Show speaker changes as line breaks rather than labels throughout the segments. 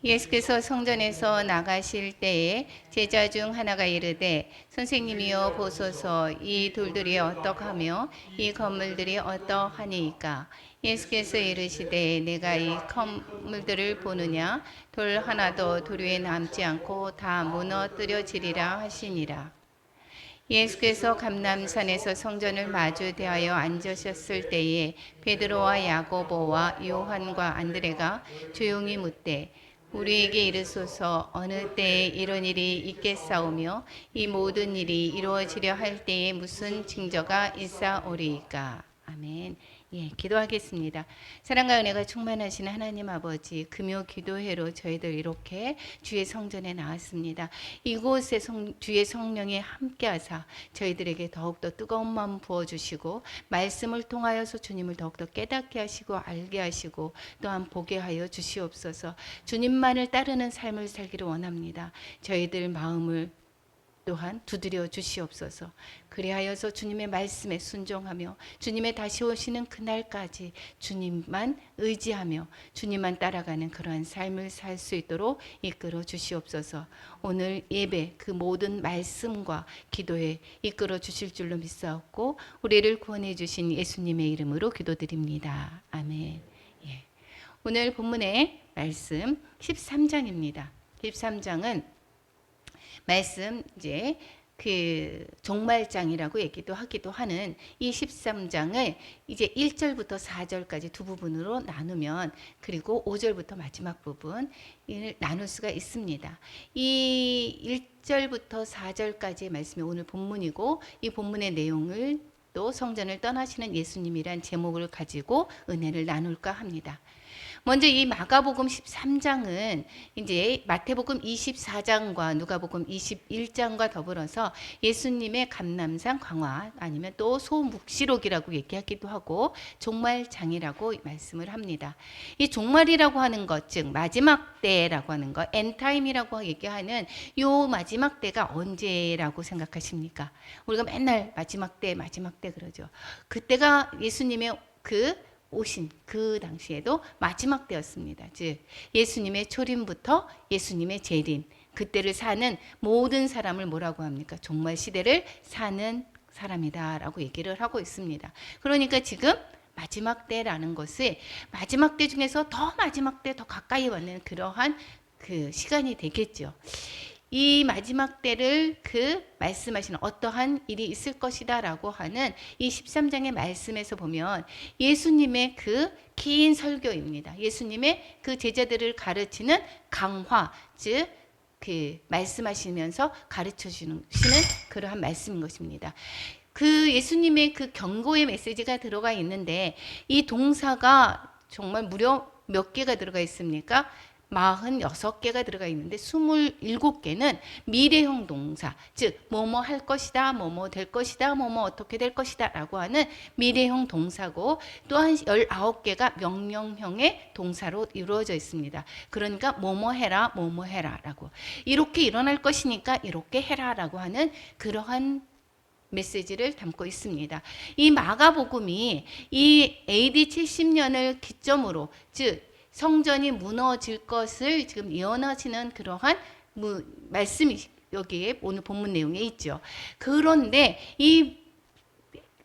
예수께서 성전에서 나가실 때에 제자 중 하나가 이르되 선생님이여 보소서 이 돌들이 어떡하며 이 건물들이 어떠하니이까. 예수께서 이르시되 내가 이 건물들을 보느냐 돌 하나도 돌 위에 남지 않고 다 무너뜨려지리라 하시니라. 예수께서 감람산에서 성전을 마주 대하여 앉으셨을 때에 베드로와 야고보와 요한과 안드레가 조용히 묻되 우리에게 이르소서 어느 때에 이런 일이 있겠사오며 이 모든 일이 이루어지려 할 때에 무슨 징조가 있사오리이까. 아멘. 예, 기도하겠습니다. 사랑과 은혜가 충만하신 하나님 아버지, 금요 기도회로 저희들 이렇게 주의 성전에 나왔습니다. 이곳에 주의 성령이 함께하사 저희들에게 더욱더 뜨거운 마음 부어주시고 말씀을 통하여서 주님을 더욱더 깨닫게 하시고 알게 하시고 또한 보게 하여 주시옵소서. 주님만을 따르는 삶을 살기를 원합니다. 저희들 마음을 또한 두드려 주시옵소서. 그리하여서 주님의 말씀에 순종하며 주님의 다시 오시는 그날까지 주님만 의지하며 주님만 따라가는 그러한 삶을 살 수 있도록 이끌어 주시옵소서. 오늘 예배 그 모든 말씀과 기도에 이끌어 주실 줄로 믿사옵고 우리를 구원해 주신 예수님의 이름으로 기도드립니다. 아멘. 예. 오늘 본문의 말씀 13장입니다. 13장은 말씀 이제 그 종말장이라고 얘기도 하기도 하는 이 13장을 이제 1절부터 4절까지 두 부분으로 나누면 그리고 5절부터 마지막 부분을 나눌 수가 있습니다. 이 1절부터 4절까지의 말씀이 오늘 본문이고 이 본문의 내용을 또 성전을 떠나시는 예수님이란 제목을 가지고 은혜를 나눌까 합니다. 먼저 이 마가복음 13장은 이제 마태복음 24장과 누가복음 21장과 더불어서 예수님의 감람산 광화 아니면 또 소묵시록이라고 얘기하기도 하고 종말장이라고 말씀을 합니다. 이 종말이라고 하는 것, 즉 마지막 때라고 하는 것, 엔타임이라고 얘기하는 요 마지막 때가 언제라고 생각하십니까? 우리가 맨날 마지막 때 그러죠. 그때가 예수님의 오신 그 당시에도 마지막 때였습니다. 즉 예수님의 초림부터 예수님의 재림, 그때를 사는 모든 사람을 뭐라고 합니까? 종말 시대를 사는 사람이다라고 얘기를 하고 있습니다. 그러니까 지금 마지막 때라는 것을 마지막 때 중에서 더 마지막 때 더 가까이 왔는 그러한 그 시간이 되겠죠. 이 마지막 때를 말씀하시는 어떠한 일이 있을 것이다 라고 하는 이 13장의 말씀에서 보면 예수님의 긴 설교입니다. 예수님의 제자들을 가르치는 강화, 즉 말씀하시면서 가르쳐 주시는 그러한 말씀인 것입니다. 예수님의 경고의 메시지가 들어가 있는데 이 동사가 정말 무려 몇 개가 들어가 있습니까? 46개가 들어가 있는데 27개는 미래형 동사, 즉 뭐뭐 할 것이다, 뭐뭐 될 것이다, 뭐뭐 어떻게 될 것이다 라고 하는 미래형 동사고 또한 19개가 명령형의 동사로 이루어져 있습니다. 그러니까 뭐뭐 해라, 뭐뭐 해라 라고 이렇게 일어날 것이니까 이렇게 해라 라고 하는 그러한 메시지를 담고 있습니다. 이 마가복음이 이 AD 70년을 기점으로 즉 성전이 무너질 것을 지금 예언하시는 그러한 말씀이 여기에 오늘 본문 내용에 있죠. 그런데 이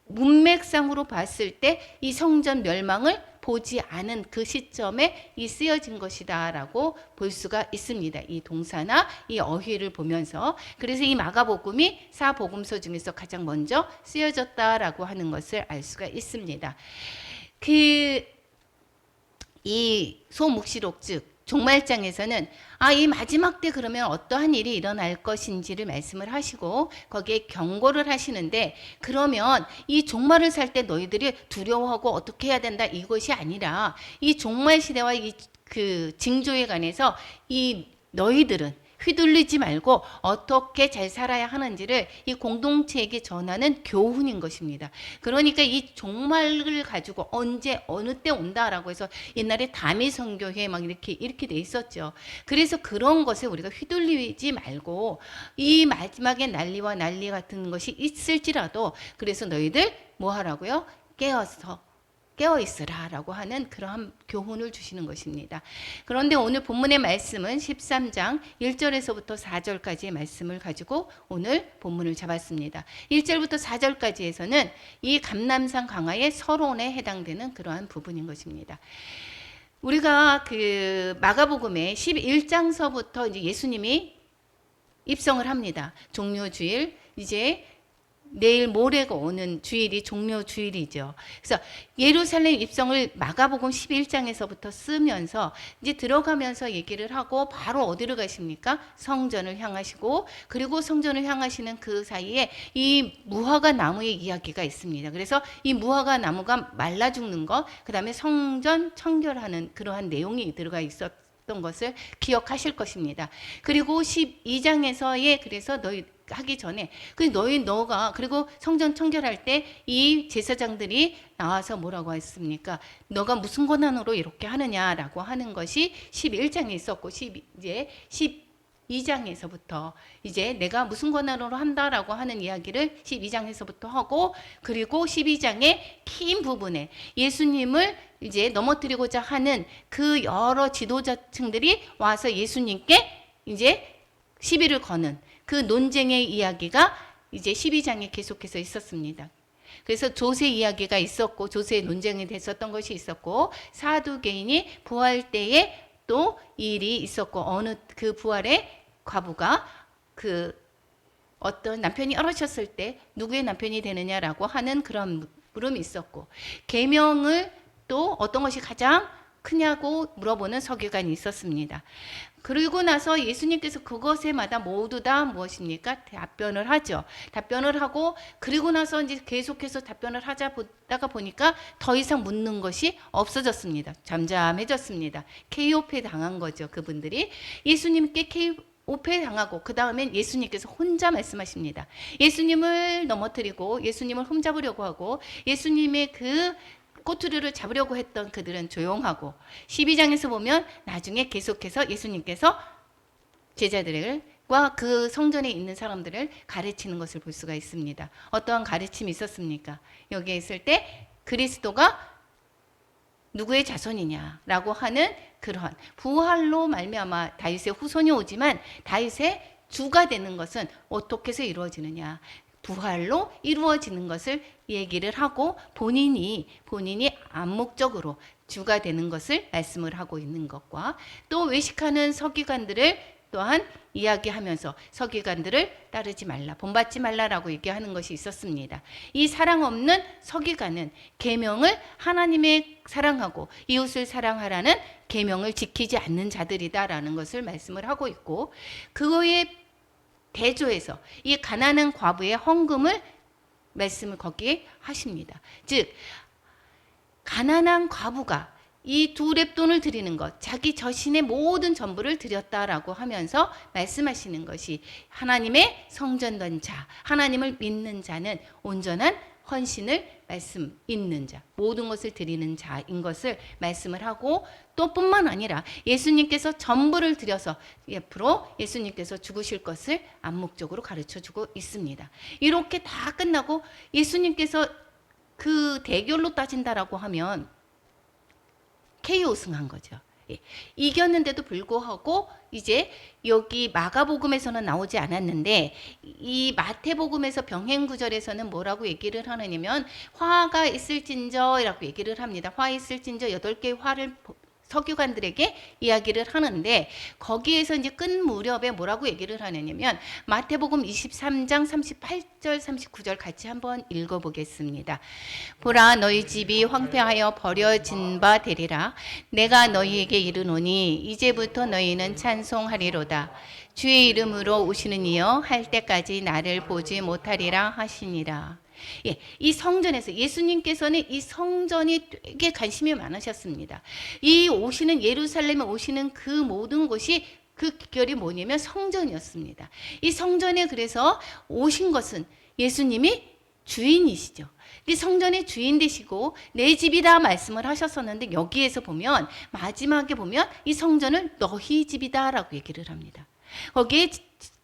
문맥상으로 봤을 때 이 성전 멸망을 보지 않은 그 시점에 이 쓰여진 것이다라고 볼 수가 있습니다. 이 동사나 이 어휘를 보면서. 그래서 이 마가복음이 사복음서 중에서 가장 먼저 쓰여졌다라고 하는 것을 알 수가 있습니다. 이 소묵시록 즉 종말장에서는 이 마지막 때 그러면 어떠한 일이 일어날 것인지를 말씀을 하시고 거기에 경고를 하시는데 그러면 이 종말을 살 때 너희들이 두려워하고 어떻게 해야 된다 이것이 아니라 이 종말 시대와 이 징조에 관해서 이 너희들은 휘둘리지 말고 어떻게 잘 살아야 하는지를 이 공동체에게 전하는 교훈인 것입니다. 그러니까 이 종말을 가지고 언제 어느 때 온다라고 해서 옛날에 다미선교회 막 이렇게 돼 있었죠. 그래서 그런 것에 우리가 휘둘리지 말고 이 마지막에 난리와 난리 같은 것이 있을지라도 그래서 너희들 뭐 하라고요? 깨어서 깨어 있으라라고 하는 그러한 교훈을 주시는 것입니다. 그런데 오늘 본문의 말씀은 13장 1절에서부터 4절까지의 말씀을 가지고 오늘 본문을 잡았습니다. 1절부터 4절까지에서는 이 감람산 강화의 서론에 해당되는 그러한 부분인 것입니다. 우리가 그 마가복음의 11장서부터 이제 예수님이 입성을 합니다. 종료주일, 이제 내일 모레가 오는 주일이 종료주일이죠. 그래서 예루살렘 입성을 마가복음 11장에서부터 쓰면서 이제 들어가면서 얘기를 하고 바로 어디로 가십니까? 성전을 향하시고, 그리고 성전을 향하시는 그 사이에 이 무화과 나무의 이야기가 있습니다. 그래서 이 무화과 나무가 말라 죽는 것, 그 다음에 성전 청결하는 그러한 내용이 들어가 있었던 것을 기억하실 것입니다. 그리고 12장에서의 그래서 너희 하기 전에 너가 그리고 성전 청결할 때 이 제사장들이 나와서 뭐라고 했습니까? 너가 무슨 권한으로 이렇게 하느냐라고 하는 것이 11장에 있었고, 이제 12장에서부터 이제 내가 무슨 권한으로 한다라고 하는 이야기를 12장에서부터 하고, 그리고 12장의 긴 부분에 예수님을 이제 넘어뜨리고자 하는 그 여러 지도자층들이 와서 예수님께 이제 시비를 거는 그 논쟁의 이야기가 이제 12장에 계속해서 있었습니다. 그래서 조세 이야기가 있었고, 조세의 논쟁이 됐었던 것이 있었고, 사두개인이 부활 때에 또 일이 있었고, 어느 그 부활의 과부가 그 어떤 남편이 얼으셨을 때 누구의 남편이 되느냐라고 하는 그런 물음이 있었고, 계명을 또 어떤 것이 가장 크냐고 물어보는 서기관이 있었습니다. 그리고 나서 예수님께서 그것에마다 모두 다 무엇입니까? 답변을 하죠. 답변을 하고, 그리고 나서 이제 계속해서 답변을 하자 보다가 보니까 더 이상 묻는 것이 없어졌습니다. 잠잠해졌습니다. KO패 당한 거죠. 그분들이 예수님께 KO패 당하고, 그 다음엔 예수님께서 혼자 말씀하십니다. 예수님을 넘어뜨리고 예수님을 흠잡으려고 하고, 예수님의 그 꼬투리를 잡으려고 했던 그들은 조용하고, 12장에서 보면 나중에 계속해서 예수님께서 제자들과 그 성전에 있는 사람들을 가르치는 것을 볼 수가 있습니다. 어떠한 가르침이 있었습니까? 여기에 있을 때 그리스도가 누구의 자손이냐라고 하는 그러한 부활로 말미암아 다윗의 후손이 오지만 다윗의 주가 되는 것은 어떻게 해서 이루어지느냐, 부활로 이루어지는 것을 얘기를 하고, 본인이 암묵적으로 주가 되는 것을 말씀을 하고 있는 것과, 또 외식하는 서기관들을 또한 이야기하면서 서기관들을 따르지 말라, 본받지 말라라고 얘기하는 것이 있었습니다. 이 사랑 없는 서기관은 계명을 하나님의 사랑하고 이웃을 사랑하라는 계명을 지키지 않는 자들이다라는 것을 말씀을 하고 있고, 그거에 대조해서 이 가난한 과부의 헌금을 말씀을 거기에 하십니다. 즉 가난한 과부가 이 두 렙돈을 드리는 것, 자기 자신의 모든 전부를 드렸다라고 하면서 말씀하시는 것이 하나님의 성전된 자, 하나님을 믿는 자는 온전한 헌신을 말씀 있는 자, 모든 것을 드리는 자인 것을 말씀을 하고, 또 뿐만 아니라 예수님께서 전부를 드려서 앞으로 예수님께서 죽으실 것을 암묵적으로 가르쳐주고 있습니다. 이렇게 다 끝나고 예수님께서 그 대결로 따진다라고 하면 KO 승한 거죠. 이겼는데도 불구하고 이제 여기 마가복음에서는 나오지 않았는데 이 마태복음에서 병행구절에서는 뭐라고 얘기를 하느냐면 화가 있을진저라고 얘기를 합니다. 화 있을진저 8개의 화를 서기관들에게 이야기를 하는데, 거기에서 이제 끝 무렵에 뭐라고 얘기를 하느냐면 마태복음 23장 38절 39절 같이 한번 읽어보겠습니다. 보라, 너희 집이 황폐하여 버려진 바 되리라. 내가 너희에게 이르노니 이제부터 너희는 찬송하리로다. 주의 이름으로 오시는 이여 할 때까지 나를 보지 못하리라 하시니라. 이 성전에서 예수님께서는 이 성전이 되게 관심이 많으셨습니다. 이 오시는 예루살렘에 오시는 그 모든 곳이 그 비결이 뭐냐면 성전이었습니다. 이 성전에 그래서 오신 것은 예수님이 주인이시죠. 이 성전의 주인 되시고 내 집이다 말씀을 하셨었는데, 여기에서 보면 마지막에 보면 이 성전을 너희 집이다 라고 얘기를 합니다. 거기에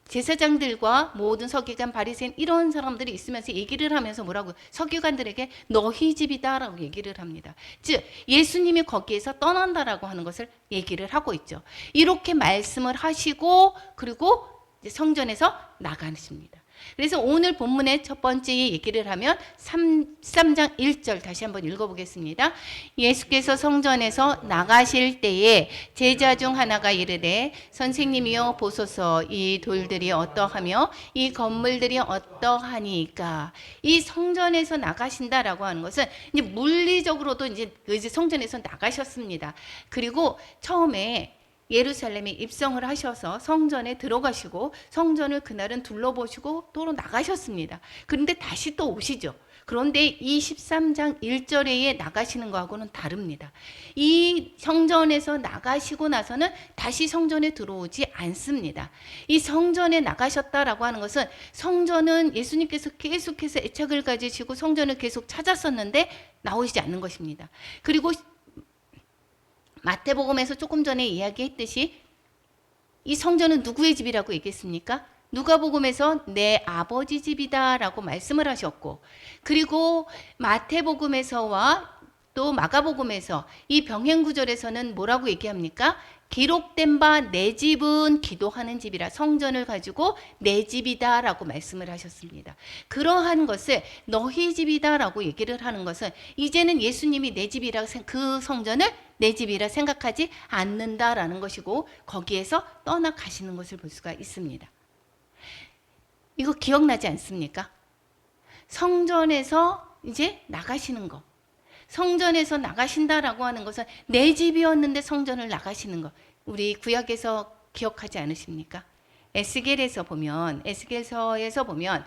제사장들과 모든 서기관 바리새인 이런 사람들이 있으면서 얘기를 하면서 뭐라고 서기관들에게 너희 집이다라고 얘기를 합니다. 즉 예수님이 거기에서 떠난다라고 하는 것을 얘기를 하고 있죠. 이렇게 말씀을 하시고 그리고 이제 성전에서 나가십니다. 그래서 오늘 본문의 첫 번째 얘기를 하면 13장 1절 다시 한번 읽어보겠습니다. 예수께서 성전에서 나가실 때에 제자 중 하나가 이르되 선생님이여 보소서 이 돌들이 어떠하며 이 건물들이 어떠하니까. 이 성전에서 나가신다라고 하는 것은 이제 물리적으로도 이제 성전에서 나가셨습니다. 그리고 처음에 예루살렘에 입성을 하셔서 성전에 들어가시고 성전을 그날은 둘러보시고 또 나가셨습니다. 그런데 다시 또 오시죠. 그런데 이 13장 1절에 나가시는 거하고는 다릅니다. 이 성전에서 나가시고 나서는 다시 성전에 들어오지 않습니다. 이 성전에 나가셨다라고 하는 것은 성전은 예수님께서 계속해서 애착을 가지시고 성전을 계속 찾았었는데 나오시지 않는 것입니다. 그리고 마태복음에서 조금 전에 이야기했듯이 이 성전은 누구의 집이라고 얘기했습니까? 누가복음에서 내 아버지 집이다라고 말씀을 하셨고, 그리고 마태복음에서와 또 마가복음에서 이 병행구절에서는 뭐라고 얘기합니까? 기록된 바 내 집은 기도하는 집이라, 성전을 가지고 내 집이다 라고 말씀을 하셨습니다. 그러한 것을 너희 집이다 라고 얘기를 하는 것은 이제는 예수님이 내 집이라, 그 성전을 내 집이라 생각하지 않는다라는 것이고 거기에서 떠나가시는 것을 볼 수가 있습니다. 이거 기억나지 않습니까? 성전에서 이제 나가시는 거. 성전에서 나가신다라고 하는 것은 내 집이었는데 성전을 나가시는 것. 우리 구약에서 기억하지 않으십니까? 에스겔에서 보면, 에스겔서에서 보면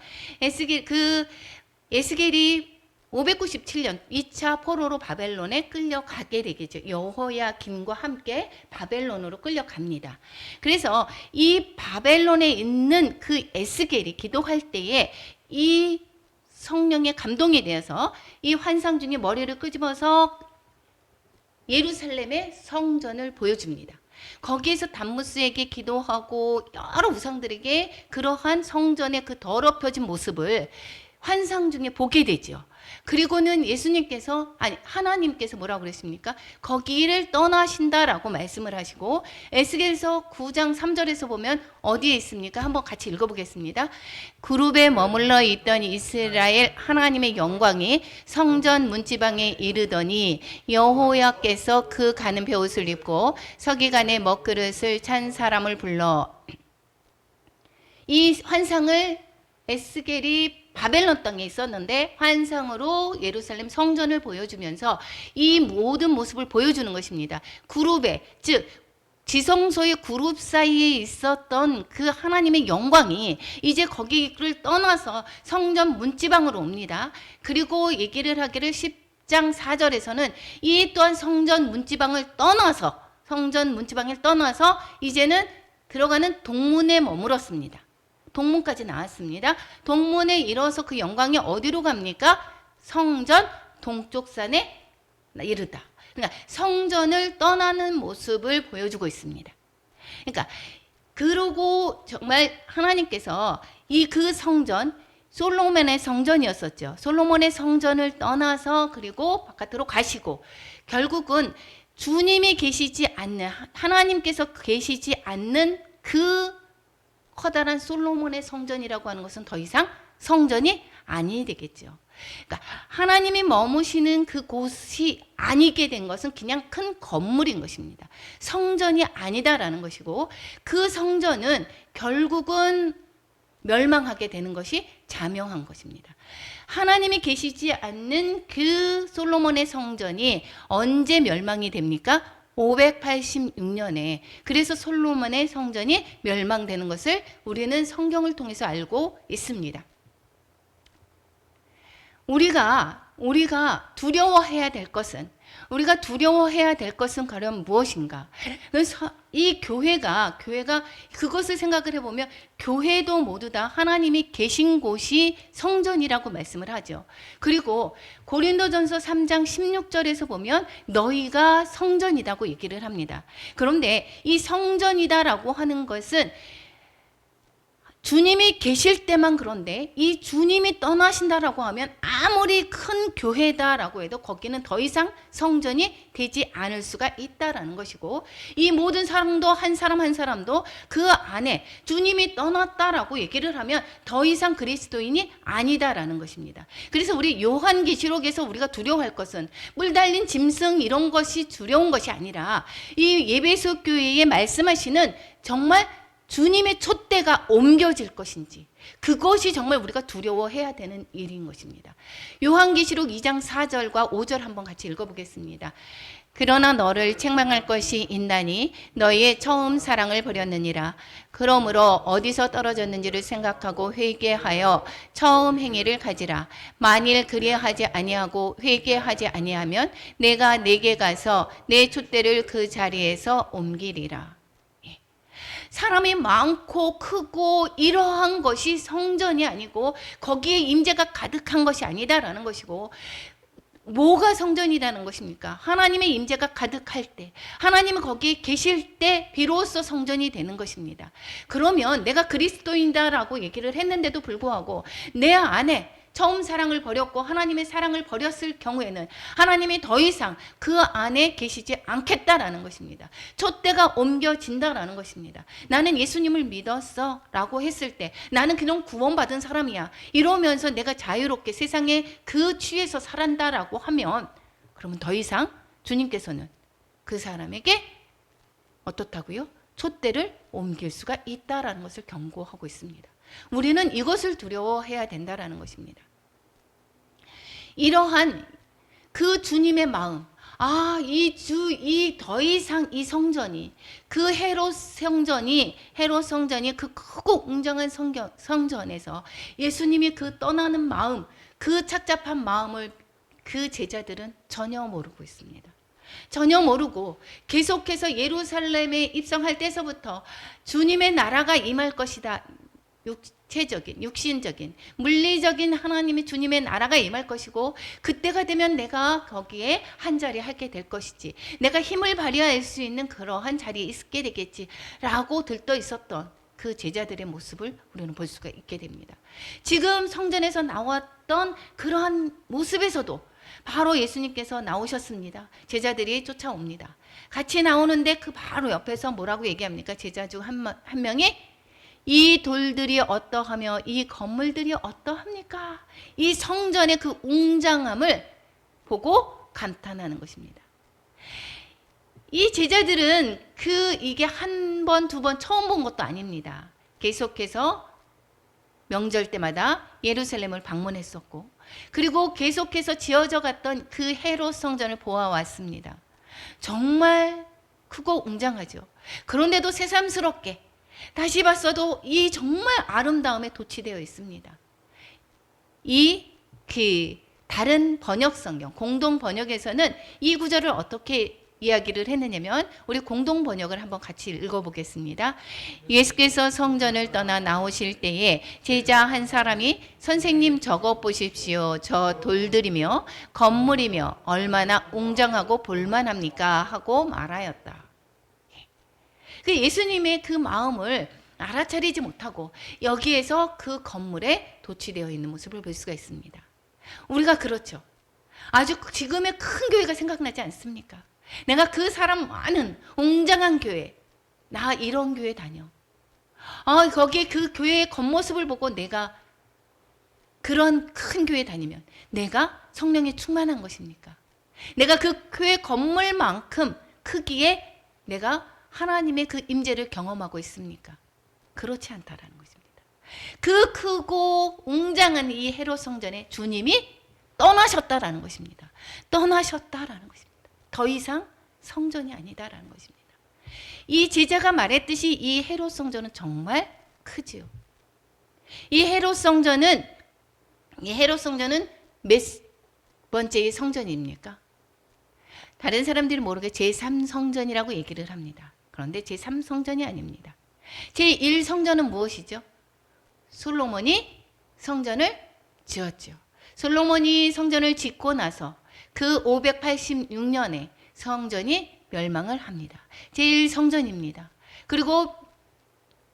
에스겔이 597년 2차 포로로 바벨론에 끌려가게 되겠죠. 여호야김과 함께 바벨론으로 끌려갑니다. 그래서 이 바벨론에 있는 그 에스겔이 기도할 때에 이 성령의 감동에 대해서 이 환상 중에 머리를 끄집어서 예루살렘의 성전을 보여줍니다. 거기에서 담무스에게 기도하고 여러 우상들에게 그러한 성전의 그 더럽혀진 모습을 환상 중에 보게 되죠. 그리고는 하나님께서 뭐라고 그랬습니까? 거기를 떠나신다라고 말씀을 하시고, 에스겔서 9장 3절에서 보면 어디에 있습니까? 한번 같이 읽어보겠습니다. 그룹에 머물러 있던 이스라엘 하나님의 영광이 성전 문지방에 이르더니 여호야께서 그 가는 베옷을 입고 서기관의 먹그릇을 찬 사람을 불러. 이 환상을 에스겔이 바벨론 땅에 있었는데 환상으로 예루살렘 성전을 보여주면서 이 모든 모습을 보여주는 것입니다. 그룹에, 즉 지성소의 그룹 사이에 있었던 그 하나님의 영광이 이제 거기를 떠나서 성전 문지방으로 옵니다. 그리고 얘기를 하기를 10장 4절에서는 이 또한 성전 문지방을 떠나서 이제는 들어가는 동문에 머물었습니다. 동문까지 나왔습니다. 동문에 이뤄서 그 영광이 어디로 갑니까? 성전 동쪽 산에 이르다. 그러니까 성전을 떠나는 모습을 보여주고 있습니다. 그러니까 그러고 정말 하나님께서 그 성전, 솔로몬의 성전이었었죠. 솔로몬의 성전을 떠나서 그리고 바깥으로 가시고 결국은 주님이 계시지 않는, 하나님께서 계시지 않는 그 커다란 솔로몬의 성전이라고 하는 것은 더 이상 성전이 아니 되겠죠. 그러니까 하나님이 머무시는 그곳이 아니게 된 것은 그냥 큰 건물인 것입니다. 성전이 아니다라는 것이고, 그 성전은 결국은 멸망하게 되는 것이 자명한 것입니다. 하나님이 계시지 않는 그 솔로몬의 성전이 언제 멸망이 됩니까? 586년에. 그래서 솔로몬의 성전이 멸망되는 것을 우리는 성경을 통해서 알고 있습니다. 우리가 두려워해야 될 것은 과연 무엇인가? 그래서 이 교회가 그것을 생각을 해보면 교회도 모두 다 하나님이 계신 곳이 성전이라고 말씀을 하죠. 그리고 고린도전서 3장 16절에서 보면 너희가 성전이라고 얘기를 합니다. 그런데 이 성전이다라고 하는 것은 주님이 계실 때만 그런데 이 주님이 떠나신다라고 하면 아무리 큰 교회다라고 해도 거기는 더 이상 성전이 되지 않을 수가 있다라는 것이고, 이 모든 사람도 한 사람 한 사람도 그 안에 주님이 떠났다라고 얘기를 하면 더 이상 그리스도인이 아니다라는 것입니다. 그래서 우리 요한계시록에서 우리가 두려워할 것은 물 달린 짐승 이런 것이 두려운 것이 아니라 이 에베소 교회에 말씀하시는 정말 주님의 촛대가 옮겨질 것인지, 그것이 정말 우리가 두려워해야 되는 일인 것입니다. 요한계시록 2장 4절과 5절 한번 같이 읽어보겠습니다. 그러나 너를 책망할 것이 있나니 너희의 처음 사랑을 버렸느니라. 그러므로 어디서 떨어졌는지를 생각하고 회개하여 처음 행위를 가지라. 만일 그리하지 아니하고 회개하지 아니하면 내가 네게 가서 내 촛대를 그 자리에서 옮기리라. 사람이 많고 크고 이러한 것이 성전이 아니고 거기에 임재가 가득한 것이 아니다라는 것이고, 뭐가 성전이라는 것입니까? 하나님의 임재가 가득할 때, 하나님은 거기에 계실 때 비로소 성전이 되는 것입니다. 그러면 내가 그리스도인다라고 얘기를 했는데도 불구하고 내 안에 처음 사랑을 버렸고 하나님의 사랑을 버렸을 경우에는 하나님이 더 이상 그 안에 계시지 않겠다라는 것입니다. 촛대가 옮겨진다라는 것입니다. 나는 예수님을 믿었어 라고 했을 때 나는 그냥 구원받은 사람이야 이러면서 내가 자유롭게 세상의 그 취에서 살았다라고 하면, 그러면 더 이상 주님께서는 그 사람에게 어떻다고요? 촛대를 옮길 수가 있다라는 것을 경고하고 있습니다. 우리는 이것을 두려워해야 된다라는 것입니다. 이러한 그 주님의 마음, 이 더 이상 이 성전이, 그 헤롯 성전이 그 크고 웅장한 성전에서 예수님이 그 떠나는 마음, 그 착잡한 마음을 그 제자들은 전혀 모르고 있습니다. 전혀 모르고 계속해서 예루살렘에 입성할 때서부터 주님의 나라가 임할 것이다. 육체적인, 육신적인, 물리적인 하나님의 주님의 나라가 임할 것이고, 그때가 되면 내가 거기에 한 자리 하게 될 것이지, 내가 힘을 발휘할 수 있는 그러한 자리에 있게 되겠지 라고 들떠 있었던 그 제자들의 모습을 우리는 볼 수가 있게 됩니다. 지금 성전에서 나왔던 그러한 모습에서도 바로 예수님께서 나오셨습니다. 제자들이 쫓아옵니다. 같이 나오는데 그 바로 옆에서 뭐라고 얘기합니까? 제자 중 한 명이 이 돌들이 어떠하며 이 건물들이 어떠합니까? 이 성전의 그 웅장함을 보고 감탄하는 것입니다. 이 제자들은 이게 한 번, 두 번 처음 본 것도 아닙니다. 계속해서 명절 때마다 예루살렘을 방문했었고, 그리고 계속해서 지어져 갔던 그 헤롯 성전을 보아왔습니다. 정말 크고 웅장하죠. 그런데도 새삼스럽게 다시 봤어도 이 정말 아름다움에 도취되어 있습니다. 다른 번역 성경, 공동 번역에서는 이 구절을 어떻게 이야기를 했느냐면, 우리 공동 번역을 한번 같이 읽어보겠습니다. 예수께서 성전을 떠나 나오실 때에 제자 한 사람이 선생님 저것 보십시오. 저 돌들이며 건물이며 얼마나 웅장하고 볼만합니까? 하고 말하였다. 예수님의 그 마음을 알아차리지 못하고 여기에서 그 건물에 도취되어 있는 모습을 볼 수가 있습니다. 우리가 그렇죠. 아주 지금의 큰 교회가 생각나지 않습니까? 내가 그 사람 많은 웅장한 교회, 나 이런 교회 다녀. 거기에 그 교회의 겉모습을 보고 내가 그런 큰 교회 다니면 내가 성령에 충만한 것입니까? 내가 그 교회 건물만큼 크기에 내가 하나님의 그 임재를 경험하고 있습니까? 그렇지 않다라는 것입니다. 그 크고 웅장한 이 헤롯 성전에 주님이 떠나셨다라는 것입니다. 떠나셨다라는 것입니다. 더 이상 성전이 아니다라는 것입니다. 이 제자가 말했듯이 이 헤롯 성전은 정말 크지요. 이 헤롯 성전은 몇 번째의 성전입니까? 다른 사람들이 모르게 제3성전이라고 얘기를 합니다. 그런데 제3성전이 아닙니다. 제1성전은 무엇이죠? 솔로몬이 성전을 지었죠. 솔로몬이 성전을 짓고 나서 그 586년에 성전이 멸망을 합니다. 제1성전입니다. 그리고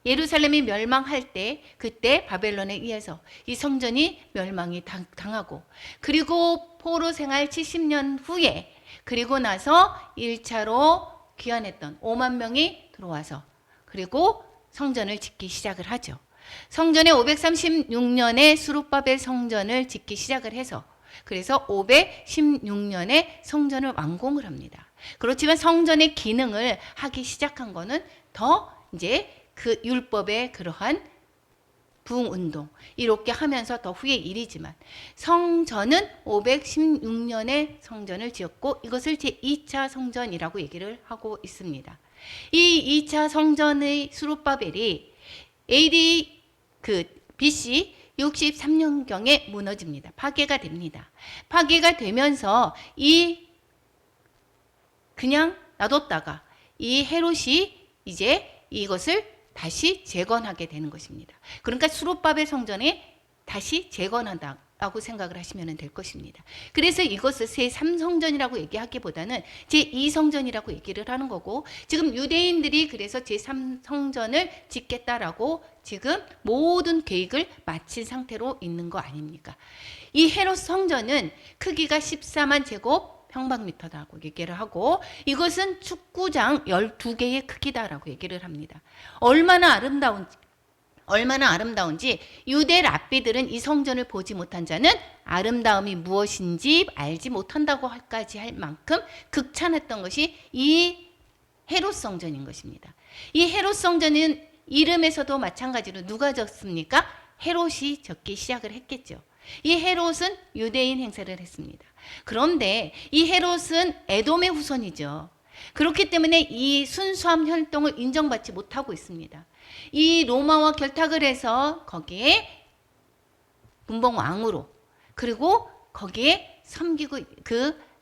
예루살렘이 멸망할 때 그때 바벨론에 의해서 이 성전이 멸망이 당하고 그리고 포로 생활 70년 후에 그리고 나서 1차로 귀환했던 5만 명이 들어와서 그리고 성전을 짓기 시작을 하죠. 성전에 536년에 수룹바벨 성전을 짓기 시작을 해서 그래서 516년에 성전을 완공을 합니다. 그렇지만 성전의 기능을 하기 시작한 거는 더 이제 그 율법의 그러한 부흥운동 이렇게 하면서 더 후의 일이지만 성전은 516년에 성전을 지었고 이것을 제2차 성전이라고 얘기를 하고 있습니다. 이 2차 성전의 수룹바벨이 AD BC 63년경에 무너집니다. 파괴가 됩니다. 파괴가 되면서 그냥 놔뒀다가 이 헤롯이 이제 이것을 다시 재건하게 되는 것입니다. 그러니까 수룹바벨 성전에 다시 재건한다라고 생각을 하시면 될 것입니다. 그래서 이것을 제3성전이라고 얘기하기보다는 제2성전이라고 얘기를 하는 거고 지금 유대인들이 그래서 제3성전을 짓겠다라고 지금 모든 계획을 마친 상태로 있는 거 아닙니까? 이 헤롯 성전은 크기가 14만 제곱 평방미터다라고 얘기를 하고 이것은 축구장 12개의 크기다라고 얘기를 합니다. 얼마나 아름다운지 유대 랍비들은 이 성전을 보지 못한 자는 아름다움이 무엇인지 알지 못한다고까지 할 만큼 극찬했던 것이 이 헤롯 성전인 것입니다. 이 헤롯 성전은 이름에서도 마찬가지로 누가 졌습니까? 헤롯이 적기 시작을 했겠죠. 이 헤롯은 유대인 행세를 했습니다. 그런데 이 헤롯은 에돔의 후손이죠. 그렇기 때문에 이 순수한 혈통을 인정받지 못하고 있습니다. 이 로마와 결탁을 해서 거기에 분봉왕으로 그리고 거기에 섬기고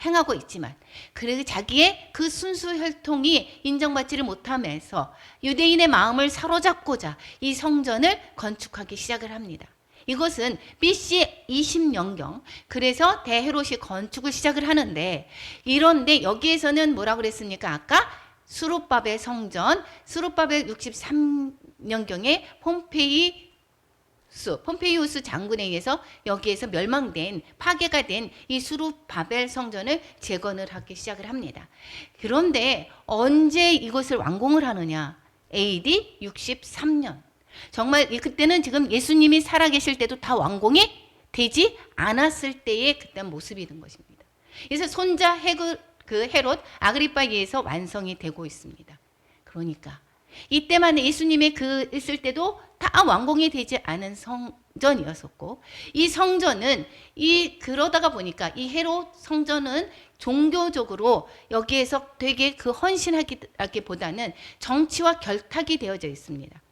행하고 있지만 그리고 자기의 그 순수 혈통이 인정받지를 못하면서 유대인의 마음을 사로잡고자 이 성전을 건축하기 시작을 합니다. 이것은 BC 20년경 그래서 대헤롯이 건축을 시작을 하는데 이런데 여기에서는 뭐라고 그랬습니까? 아까 수룹바벨 성전 수룹바벨 63년경에 폼페이우스 장군에 의해서 여기에서 멸망된 파괴가 된 이 수룹바벨 성전을 재건을 하기 시작을 합니다. 그런데 언제 이것을 완공을 하느냐? AD 63년. 정말 그때는 지금 예수님이 살아계실 때도 다 완공이 되지 않았을 때의 그때 모습이 된 것입니다. 그래서 손자 헤롯 아그리빠에 의해서 완성이 되고 있습니다. 그러니까 이때만 예수님의 있을 때도 다 완공이 되지 않은 성전이었었고 이 성전은 그러다가 보니까 이 헤롯 성전은 종교적으로 여기에서 되게 헌신하기보다는 정치와 결탁이 되어져 있습니다.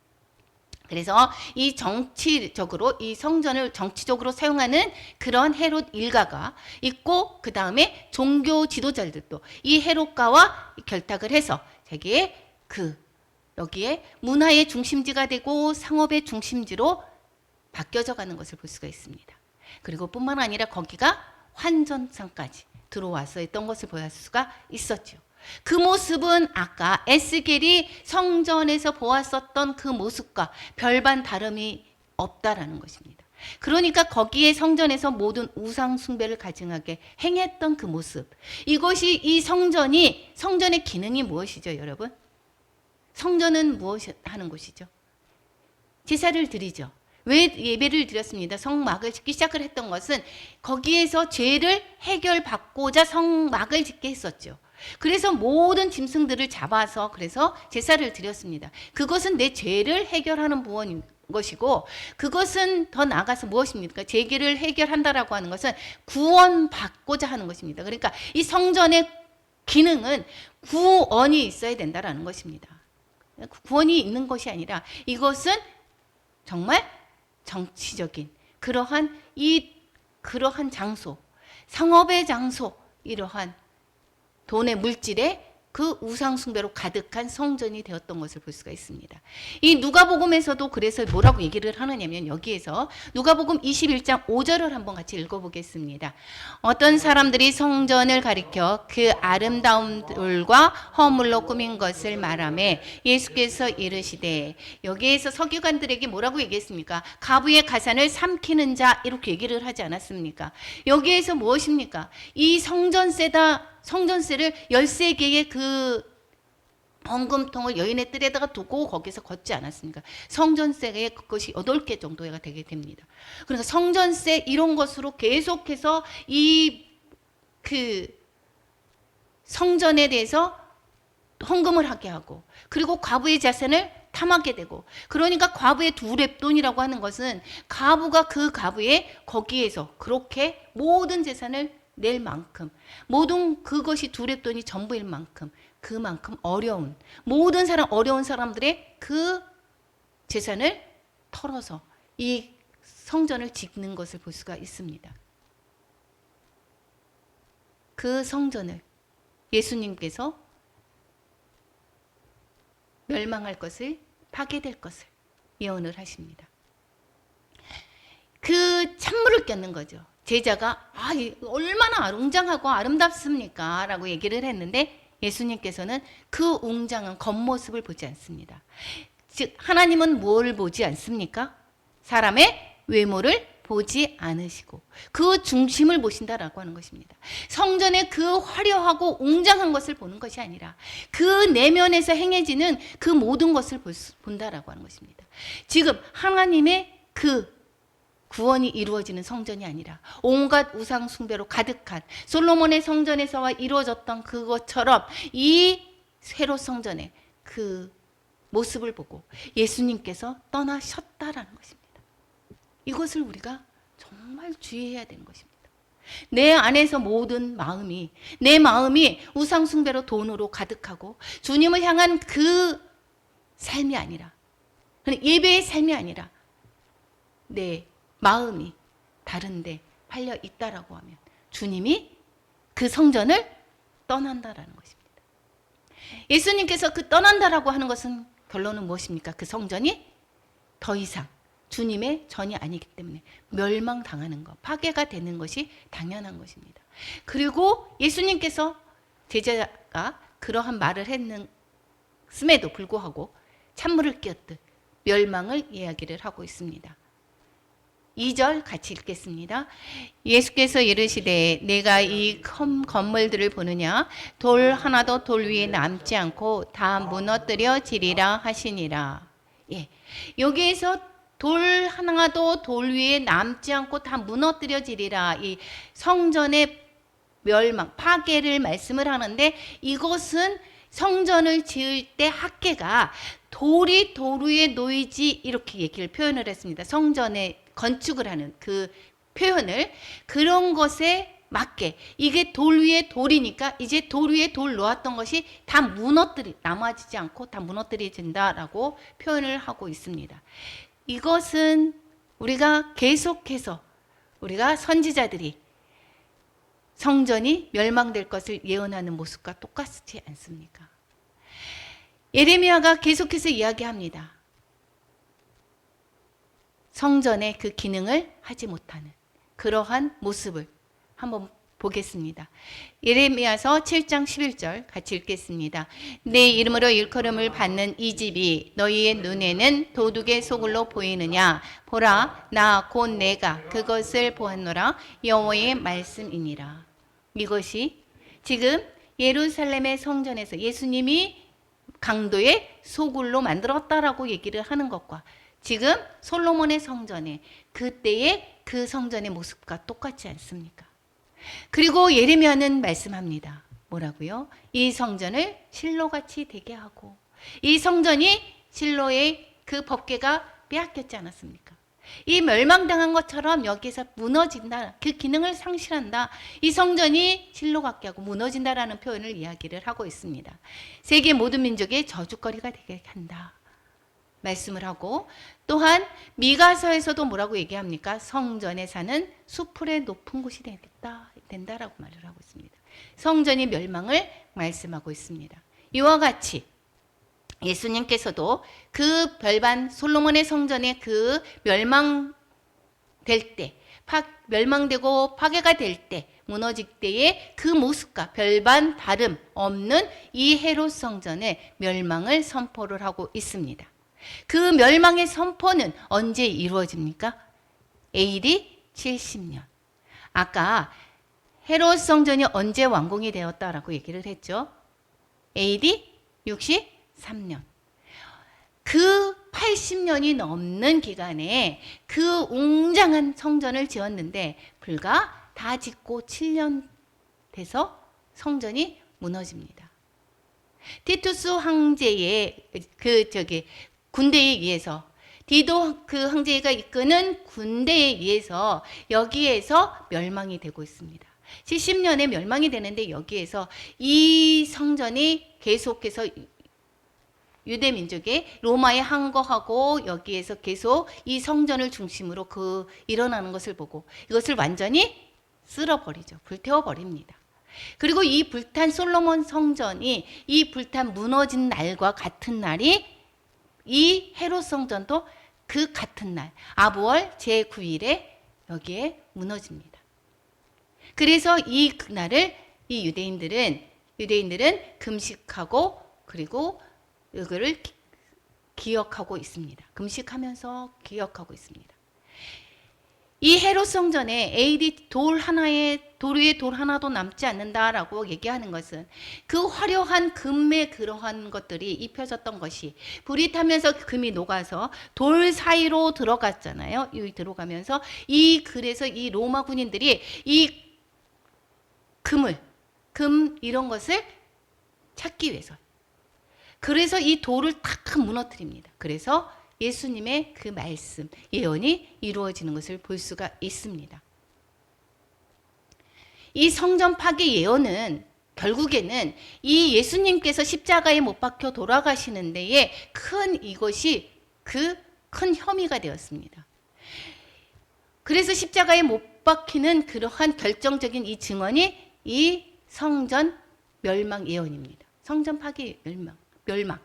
그래서 이 정치적으로 이 성전을 정치적으로 사용하는 그런 헤롯 일가가 있고 그 다음에 종교 지도자들도 이 헤롯가와 결탁을 해서 자기의 여기에 문화의 중심지가 되고 상업의 중심지로 바뀌어져 가는 것을 볼 수가 있습니다. 그리고 뿐만 아니라 거기가 환전상까지 들어와서 있던 것을 볼 수가 있었죠. 그 모습은 아까 에스겔이 성전에서 보았었던 그 모습과 별반 다름이 없다라는 것입니다. 그러니까 거기에 성전에서 모든 우상 숭배를 가증하게 행했던 그 모습. 이것이 이 성전의 기능이 무엇이죠, 여러분? 성전은 무엇을 하는 곳이죠? 제사를 드리죠. 왜 예배를 드렸습니다. 성막을 짓기 시작을 했던 것은 거기에서 죄를 해결받고자 성막을 짓게 했었죠. 그래서 모든 짐승들을 잡아서 그래서 제사를 드렸습니다. 그것은 내 죄를 해결하는 것이고 그것은 더 나아가서 무엇입니까? 죄를 해결한다라고 하는 것은 구원받고자 하는 것입니다. 그러니까 이 성전의 기능은 구원이 있어야 된다라는 것입니다. 구원이 있는 것이 아니라 이것은 정말 정치적인 그러한 장소, 상업의 장소, 이러한 돈의 물질의 그 우상 숭배로 가득한 성전이 되었던 것을 볼 수가 있습니다. 이 누가복음에서도 그래서 뭐라고 얘기를 하느냐면 여기에서 누가복음 21장 5절을 한번 같이 읽어보겠습니다. 어떤 사람들이 성전을 가리켜 그 아름다운 돌과 허물로 꾸민 것을 말하며 예수께서 이르시되, 여기에서 서기관들에게 뭐라고 얘기했습니까? 가부의 가산을 삼키는 자, 이렇게 얘기를 하지 않았습니까? 여기에서 무엇입니까? 이 성전세를 13개의 그 헌금통을 여인의 뜰에다가 두고 거기서 걷지 않았습니까? 성전세의 그것이 8개 정도가 되게 됩니다. 그러니까 성전세 이런 것으로 계속해서 그 성전에 대해서 헌금을 하게 하고, 그리고 과부의 자산을 탐하게 되고, 그러니까 과부의 두렙돈이라고 하는 것은 과부가 그 과부의 거기에서 그렇게 모든 재산을 낼 만큼, 모든 그것이 두렙돈이 전부일 만큼, 그만큼 어려운 어려운 사람들의 그 재산을 털어서 이 성전을 짓는 것을 볼 수가 있습니다. 그 성전을 예수님께서 멸망할 것을, 파괴될 것을 예언을 하십니다. 그 찬물을 꼈는 거죠. 제자가 얼마나 웅장하고 아름답습니까? 라고 얘기를 했는데 예수님께서는 그 웅장한 겉모습을 보지 않습니다. 즉 하나님은 뭘 보지 않습니까? 사람의 외모를 보지 않으시고 그 중심을 보신다라고 하는 것입니다. 성전의 그 화려하고 웅장한 것을 보는 것이 아니라 그 내면에서 행해지는 그 모든 것을 본다라고 하는 것입니다. 지금 하나님의 그 구원이 이루어지는 성전이 아니라 온갖 우상 숭배로 가득한 솔로몬의 성전에서 이루어졌던 그것처럼 이 세로 성전의 그 모습을 보고 예수님께서 떠나셨다라는 것입니다. 이것을 우리가 정말 주의해야 되는 것입니다. 내 안에서 모든 마음이, 내 마음이 우상 숭배로 돈으로 가득하고 주님을 향한 그 삶이 아니라, 예배의 삶이 아니라 내 마음이 다른데 팔려 있다라고 하면 주님이 그 성전을 떠난다라는 것입니다. 예수님께서 그 떠난다라고 하는 것은 결론은 무엇입니까? 그 성전이 더 이상 주님의 전이 아니기 때문에 멸망당하는 것, 파괴가 되는 것이 당연한 것입니다. 그리고 예수님께서 제자가 그러한 말을 했음에도 불구하고 찬물을 끼얹듯 멸망을 이야기를 하고 있습니다. 2절 같이 읽겠습니다. 예수께서 이르시되 내가 이 건물들을 보느냐 돌 하나도 돌 위에 남지 않고 다 무너뜨려지리라 하시니라. 여기에서 돌 하나도 돌 위에 남지 않고 다 무너뜨려지리라, 이 성전의 멸망, 파괴를 말씀을 하는데, 이것은 성전을 지을 때 학계가 돌이 돌 위에 놓이지 이렇게 얘기를 표현을 했습니다. 성전에 건축을 하는 그 표현을, 그런 것에 맞게 이게 돌 위에 돌이니까 이제 돌 위에 돌 놓았던 것이 다 남아지지 않고 다 무너뜨려진다라고 표현을 하고 있습니다. 이것은 우리가 계속해서 우리가 선지자들이 성전이 멸망될 것을 예언하는 모습과 똑같지 않습니까? 예레미야가 계속해서 이야기합니다. 성전의 그 기능을 하지 못하는 그러한 모습을 한번 보겠습니다. 예레미야서 7장 11절 같이 읽겠습니다. 내 이름으로 일컬음을 받는 이 집이 너희의 눈에는 도둑의 소굴로 보이느냐? 보라, 나 곧 내가 그것을 보았노라. 여호와의 말씀이니라. 이것이 지금 예루살렘의 성전에서 예수님이 강도의 소굴로 만들었다라고 얘기를 하는 것과 지금 솔로몬의 성전에 그때의 그 성전의 모습과 똑같지 않습니까? 그리고 예레미야는 말씀합니다. 뭐라고요? 이 성전을 실로같이 되게 하고, 이 성전이 실로의 그 법궤가 빼앗겼지 않았습니까? 이 멸망당한 것처럼 여기에서 무너진다, 그 기능을 상실한다, 이 성전이 실로 같게 하고 무너진다라는 표현을 이야기를 하고 있습니다. 세계 모든 민족의 저주거리가 되게 한다 말씀을 하고, 또한 미가서에서도 뭐라고 얘기합니까? 성전에 사는 수풀의 높은 곳이 된다라고 말을 하고 있습니다. 성전이 멸망을 말씀하고 있습니다. 이와 같이 예수님께서도 그 별반 솔로몬의 성전의 그 멸망될 때, 멸망되고 파괴가 될 때, 무너질 때의 그 모습과 별반 다름 없는 이 헤롯 성전의 멸망을 선포를 하고 있습니다. 그 멸망의 선포는 언제 이루어집니까? AD 70년. 아까 헤롯 성전이 언제 완공이 되었다라고 얘기를 했죠? AD 63년. 그 80년이 넘는 기간에 그 웅장한 성전을 지었는데 불과 다 짓고 7년 돼서 성전이 무너집니다. 티투스 황제의 군대에 의해서 디도 그 황제가 이끄는 군대에 의해서 여기에서 멸망이 되고 있습니다. 70년에 멸망이 되는데 여기에서 이 성전이 계속해서 유대 민족의 로마에 항거하고 여기에서 계속 이 성전을 중심으로 일어나는 것을 보고 이것을 완전히 쓸어버리죠. 불태워버립니다. 그리고 이 불탄 솔로몬 성전이 이 불탄 무너진 날과 같은 날이 이 헤롯 성전도 그 같은 날 아부월 제9일에 여기에 무너집니다. 그래서 이 그날을 이 유대인들은 금식하고 그리고 이거를 기억하고 있습니다. 금식하면서 기억하고 있습니다. 이 헤롯 성전에 AD 돌 위에 돌 하나도 남지 않는다라고 얘기하는 것은 그 화려한 금의 그러한 것들이 입혀졌던 것이 불이 타면서 금이 녹아서 돌 사이로 들어갔잖아요. 여기 들어가면서 그래서 이 로마 군인들이 이 금 이런 것을 찾기 위해서 그래서 이 돌을 탁 무너뜨립니다. 그래서 예수님의 그 말씀, 예언이 이루어지는 것을 볼 수가 있습니다. 이 성전 파괴 예언은 결국에는 이 예수님께서 십자가에 못 박혀 돌아가시는 데에 이것이 그 큰 혐의가 되었습니다. 그래서 십자가에 못 박히는 그러한 결정적인 이 증언이 이 성전 멸망 예언입니다. 성전 파괴 멸망.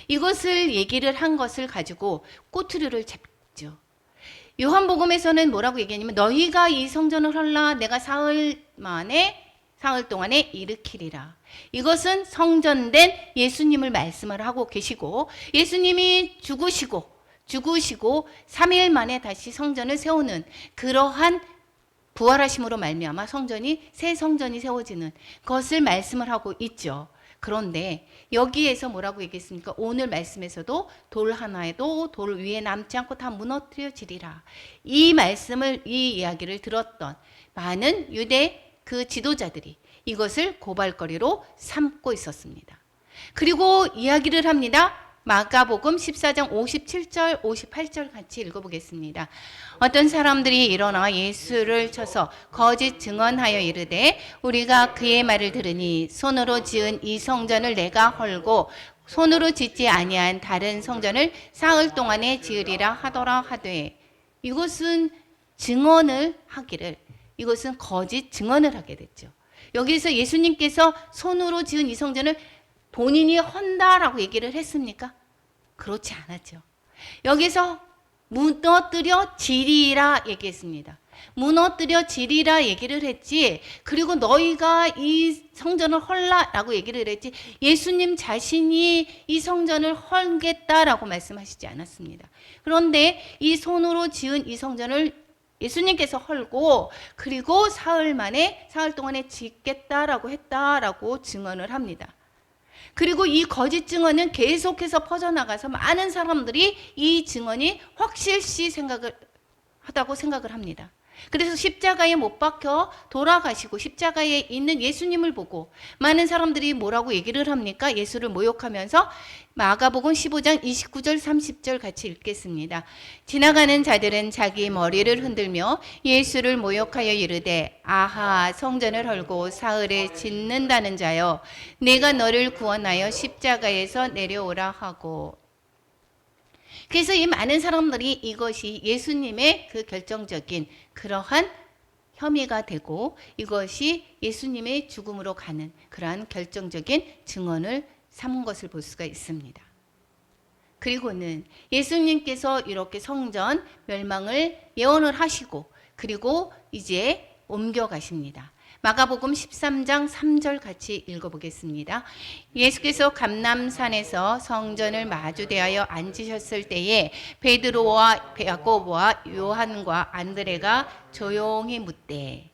이것을 얘기를 한 것을 가지고 꼬투리를 잡죠. 요한복음에서는 뭐라고 얘기하냐면 너희가 이 성전을 헐라 내가 사흘 동안에 일으키리라. 이것은 성전된 예수님을 말씀을 하고 계시고 예수님이 죽으시고 3일 만에 다시 성전을 세우는 그러한 부활하심으로 말미암아 새 성전이 세워지는 것을 말씀을 하고 있죠. 그런데 여기에서 뭐라고 얘기했습니까? 오늘 말씀에서도 돌 하나에도 돌 위에 남지 않고 다 무너뜨려지리라. 이 이야기를 들었던 많은 유대 그 지도자들이 이것을 고발거리로 삼고 있었습니다. 그리고 이야기를 합니다. 마가복음 14장 57절 58절 같이 읽어보겠습니다. 어떤 사람들이 일어나 예수를 쳐서 거짓 증언하여 이르되 우리가 그의 말을 들으니 손으로 지은 이 성전을 내가 헐고 손으로 짓지 아니한 다른 성전을 사흘 동안에 지으리라 하더라 하되 이것은 이것은 거짓 증언을 하게 됐죠. 여기서 예수님께서 손으로 지은 이 성전을 본인이 헌다라고 얘기를 했습니까? 그렇지 않았죠. 여기서 무너뜨려 지리라 얘기했습니다. 무너뜨려 지리라 얘기를 했지 그리고 너희가 이 성전을 헐라라고 얘기를 했지 예수님 자신이 이 성전을 헐겠다라고 말씀하시지 않았습니다. 그런데 이 손으로 지은 이 성전을 예수님께서 헐고 그리고 사흘 동안에 짓겠다라고 했다라고 증언을 합니다. 그리고 이 거짓 증언은 계속해서 퍼져나가서 많은 사람들이 이 증언이 확실시 하다고 생각을 합니다. 그래서 십자가에 못 박혀 돌아가시고 십자가에 있는 예수님을 보고 많은 사람들이 뭐라고 얘기를 합니까? 예수를 모욕하면서 마가복음 15장 29절 30절 같이 읽겠습니다. 지나가는 자들은 자기 머리를 흔들며 예수를 모욕하여 이르되 아하 성전을 헐고 사흘에 짓는다는 자여 내가 너를 구원하여 십자가에서 내려오라 하고 그래서 이 많은 사람들이 이것이 예수님의 그 결정적인 그러한 혐의가 되고 이것이 예수님의 죽음으로 가는 그러한 결정적인 증언을 삼은 것을 볼 수가 있습니다. 그리고는 예수님께서 이렇게 성전 멸망을 예언을 하시고 그리고 이제 옮겨가십니다. 마가복음 13장 3절 같이 읽어보겠습니다. 예수께서 감람산에서 성전을 마주 대하여 앉으셨을 때에 베드로와 야고보와 요한과 안드레가 조용히 묻되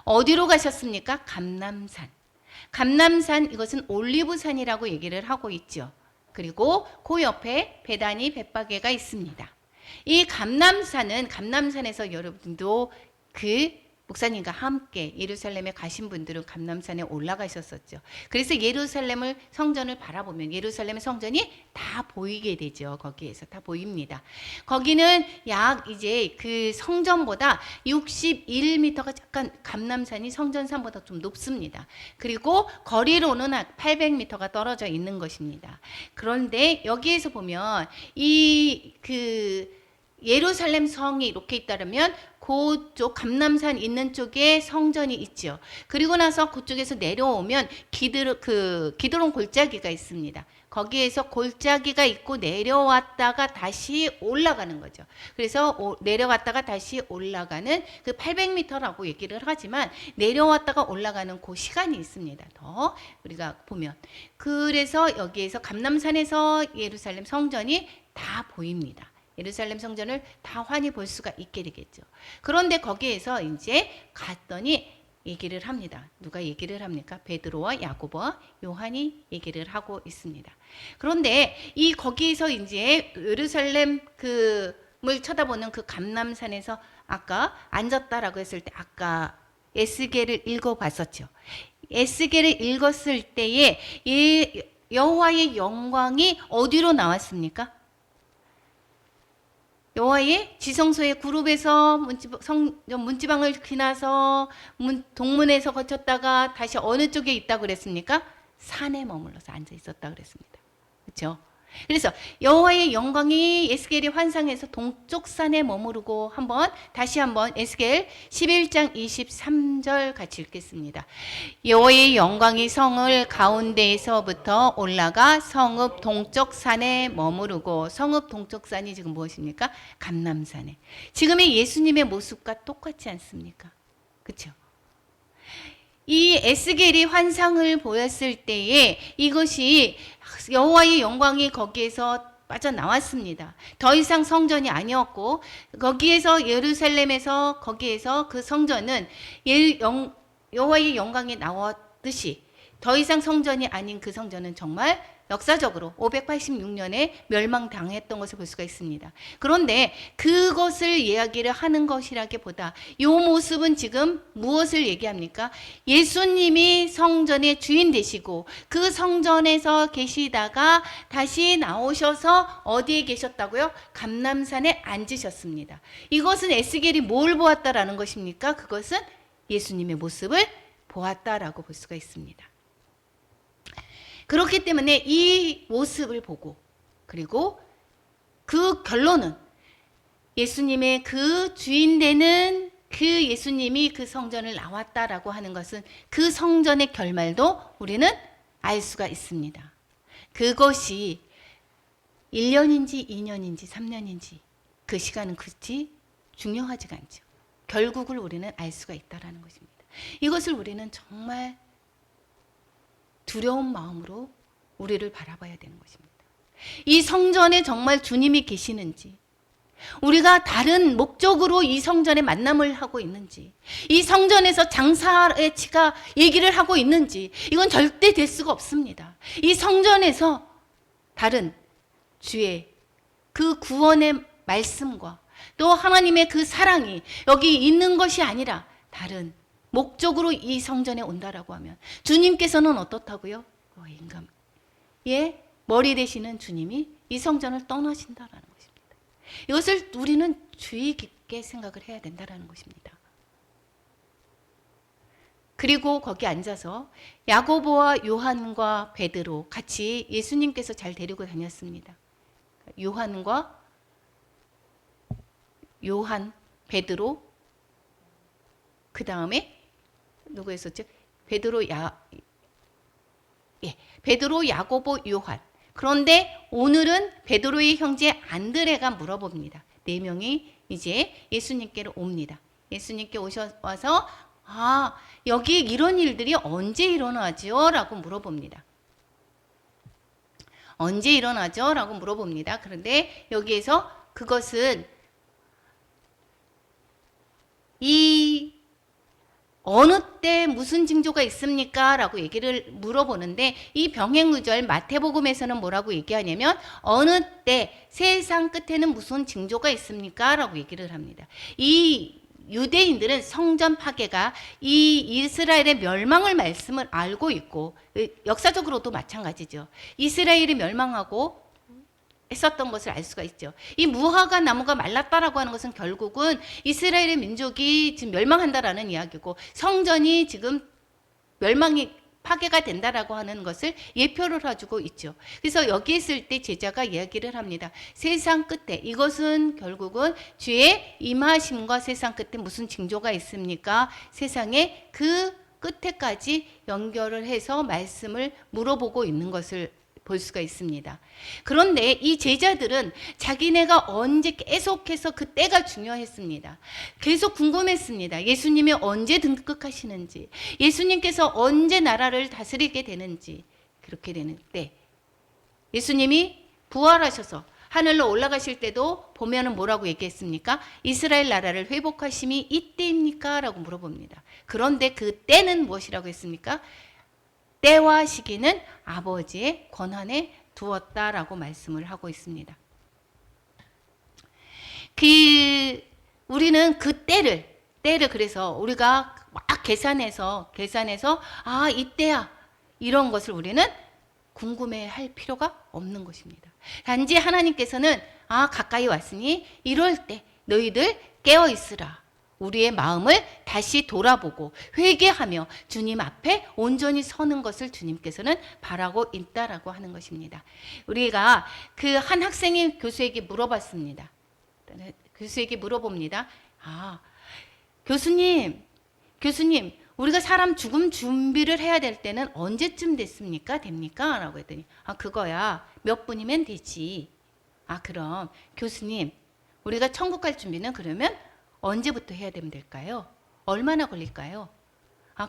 어디로 가셨습니까? 감람산. 감람산 이것은 올리브산이라고 얘기를 하고 있죠. 그리고 그 옆에 베다니 벳바게가 있습니다. 이 감람산에서 여러분도 그 목사님과 함께 예루살렘에 가신 분들은 감람산에 올라가셨었죠. 그래서 예루살렘을 성전을 바라보면 예루살렘 성전이 다 보이게 되죠. 거기에서 다 보입니다. 거기는 약 이제 그 성전보다 61m가 약간 감람산이 성전산보다 좀 높습니다. 그리고 거리로는 800m가 떨어져 있는 것입니다. 그런데 여기에서 보면 예루살렘 성이 이렇게 있다면 그쪽 감람산 있는 쪽에 성전이 있죠. 그리고 나서 그쪽에서 내려오면 기드론 골짜기가 있습니다. 거기에서 골짜기가 있고 내려왔다가 다시 올라가는 거죠. 그래서 내려갔다가 다시 올라가는 그 800m라고 얘기를 하지만 내려왔다가 올라가는 그 시간이 있습니다. 더 우리가 보면 그래서 여기에서 감람산에서 예루살렘 성전이 다 보입니다. 예루살렘 성전을 다 환히 볼 수가 있게 되겠죠. 그런데 거기에서 이제 갔더니 얘기를 합니다. 누가 얘기를 합니까? 베드로와 야고보와 요한이 얘기를 하고 있습니다. 그런데 거기에서 이제 예루살렘 물 쳐다보는 그 감람산에서 아까 앉았다라고 했을 때 아까 에스겔을 읽어봤었죠. 에스겔을 읽었을 때에 여호와의 영광이 어디로 나왔습니까? 여호와의 지성소의 그룹에서 문지방을 지나서 동문에서 거쳤다가 다시 어느 쪽에 있다고 그랬습니까? 산에 머물러서 앉아 있었다고 그랬습니다. 그렇죠? 그래서 여호와의 영광이 에스겔이 환상에서 동쪽 산에 머무르고 다시 한번 에스겔 11장 23절 같이 읽겠습니다. 여호와의 영광이 성을 가운데에서부터 올라가 성읍 동쪽 산에 머무르고 성읍 동쪽 산이 지금 무엇입니까? 감람산에. 지금의 예수님의 모습과 똑같지 않습니까? 그렇죠? 이 에스겔이 환상을 보였을 때에 이것이 여호와의 영광이 거기에서 빠져나왔습니다. 더 이상 성전이 아니었고 거기에서 예루살렘에서 거기에서 그 성전은 여호와의 영광이 나왔듯이 더 이상 성전이 아닌 그 성전은 정말 역사적으로 586년에 멸망당했던 것을 볼 수가 있습니다. 그런데 그것을 이야기를 하는 것이라기보다 이 모습은 지금 무엇을 얘기합니까? 예수님이 성전의 주인 되시고 그 성전에서 계시다가 다시 나오셔서 어디에 계셨다고요? 감람산에 앉으셨습니다. 이것은 에스겔이 뭘 보았다라는 것입니까? 그것은 예수님의 모습을 보았다라고 볼 수가 있습니다. 그렇기 때문에 이 모습을 보고 그리고 그 결론은 예수님의 그 주인 되는 그 예수님이 그 성전을 나왔다라고 하는 것은 그 성전의 결말도 우리는 알 수가 있습니다. 그것이 1년인지 2년인지 3년인지 그 시간은 그렇지 중요하지가 않죠. 결국을 우리는 알 수가 있다라는 것입니다. 이것을 우리는 정말 두려운 마음으로 우리를 바라봐야 되는 것입니다. 이 성전에 정말 주님이 계시는지, 우리가 다른 목적으로 이 성전에 만남을 하고 있는지, 이 성전에서 장사의 치가 얘기를 하고 있는지, 이건 절대 될 수가 없습니다. 이 성전에서 다른 주의 그 구원의 말씀과 또 하나님의 그 사랑이 여기 있는 것이 아니라 다른 목적으로 이 성전에 온다라고 하면 주님께서는 어떻다고요? 머리 되시는 주님이 이 성전을 떠나신다라는 것입니다. 이것을 우리는 주의 깊게 생각을 해야 된다라는 것입니다. 그리고 거기 앉아서 야고보와 요한과 베드로 같이 예수님께서 잘 데리고 다녔습니다. 요한, 베드로, 그 다음에 누구였었죠? 베드로, 베드로, 야고보, 요한. 그런데 오늘은 베드로의 형제 안드레가 물어봅니다. 네 명이 이제 예수님께로 옵니다. 예수님께 와서 여기 이런 일들이 언제 일어나죠? 라고 물어봅니다. 언제 일어나죠? 라고 물어봅니다. 그런데 여기에서 그것은 이 어느 때 무슨 징조가 있습니까? 라고 얘기를 물어보는데 이 병행구절 마태복음에서는 뭐라고 얘기하냐면 어느 때 세상 끝에는 무슨 징조가 있습니까? 라고 얘기를 합니다. 이 유대인들은 성전 파괴가 이 이스라엘의 멸망을 말씀을 알고 있고 역사적으로도 마찬가지죠. 이스라엘이 멸망하고 했었던 것을 알 수가 있죠. 이 무화과 나무가 말랐다라고 하는 것은 결국은 이스라엘의 민족이 지금 멸망한다라는 이야기고 성전이 지금 멸망이 파괴가 된다라고 하는 것을 예표를 해주고 있죠. 그래서 여기 있을 때 제자가 이야기를 합니다. 세상 끝에 이것은 결국은 주의 임하심과 세상 끝에 무슨 징조가 있습니까? 세상에 그 끝에까지 연결을 해서 말씀을 물어보고 있는 것을 볼 수가 있습니다. 그런데 이 제자들은 자기네가 언제 계속해서 그 때가 중요했습니다. 계속 궁금했습니다. 예수님이 언제 등극하시는지, 예수님께서 언제 나라를 다스리게 되는지. 그렇게 되는 때 예수님이 부활하셔서 하늘로 올라가실 때도 보면은 뭐라고 얘기했습니까? 이스라엘 나라를 회복하심이 이때입니까? 라고 물어봅니다. 그런데 그 때는 무엇이라고 했습니까? 때와 시기는 아버지의 권한에 두었다라고 말씀을 하고 있습니다. 우리는 그 때를 그래서 우리가 막 계산해서 이때야 이런 것을 우리는 궁금해할 필요가 없는 것입니다. 단지 하나님께서는 가까이 왔으니 이럴 때 너희들 깨어 있으라. 우리의 마음을 다시 돌아보고 회개하며 주님 앞에 온전히 서는 것을 주님께서는 바라고 있다라고 하는 것입니다. 우리가 그 한 학생이 교수에게 물어봤습니다. 교수에게 물어봅니다. 교수님, 우리가 사람 죽음 준비를 해야 될 때는 언제쯤 됩니까? 라고 했더니 그거야 몇 분이면 되지. 그럼 교수님, 우리가 천국 갈 준비는 그러면 언제부터 해야 되면 될까요? 얼마나 걸릴까요?